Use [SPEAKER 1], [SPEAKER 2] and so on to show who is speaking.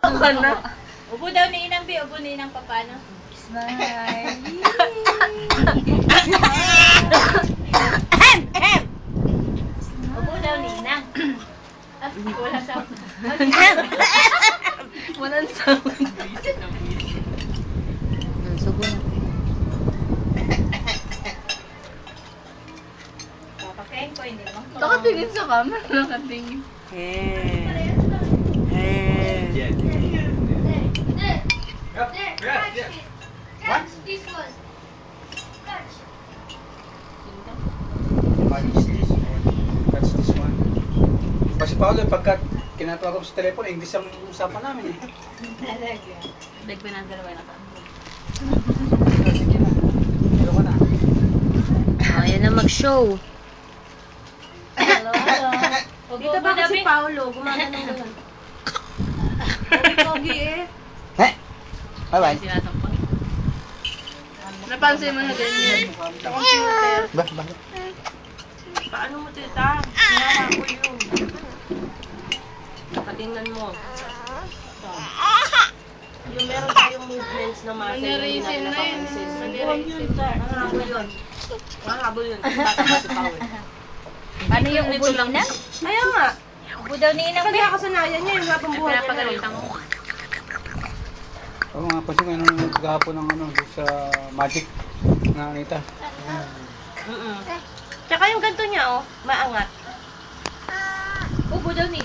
[SPEAKER 1] Ubo daw ni Inang B, ubo ni Inang Papano.
[SPEAKER 2] Smile.
[SPEAKER 1] Ubo daw ni Inang. Wala sound.
[SPEAKER 2] Walang sound. Sugo na.
[SPEAKER 1] Papakain ko, hindi naman ko.
[SPEAKER 2] Nakatingin sa camera. Nakatingin.
[SPEAKER 3] What?
[SPEAKER 4] This one. Touch.
[SPEAKER 3] That's this one. Kasi Paolo, pagka kinatawag ko sa telepono, English ang usapan namin eh.
[SPEAKER 1] Talaga.
[SPEAKER 2] Big pinadalawa na ka.
[SPEAKER 3] Sige na. Pero ka na.
[SPEAKER 2] Ayan na mag-show.
[SPEAKER 1] Hello, hello.
[SPEAKER 2] Dito ba si Paolo? Gumagano na. Pogi eh.
[SPEAKER 3] Bye-bye.
[SPEAKER 2] Napansin mo na ganyan. Sa computer.
[SPEAKER 3] Bakit?
[SPEAKER 2] Paano mo tita? Hinawa ko yun. Nakatingnan mo. Yung meron tayong movements na muscle na hindi natin napapansin. Nakahabol yun. Nakahabol yun. Bata pa si Paul.
[SPEAKER 1] Paano yung ubo ni Inang?
[SPEAKER 2] Kaya nga.
[SPEAKER 1] Ubo daw ni Inang B.
[SPEAKER 2] Kaya kasanayan niya yung habang buhay niya.
[SPEAKER 1] Pinapagalitan ko.
[SPEAKER 3] Oo nga, kasi nga nung kahapon ng ano, sa Magic na Anita.
[SPEAKER 2] Tsaka yung ganito niya, oh, maangat.
[SPEAKER 1] Ubo daw ni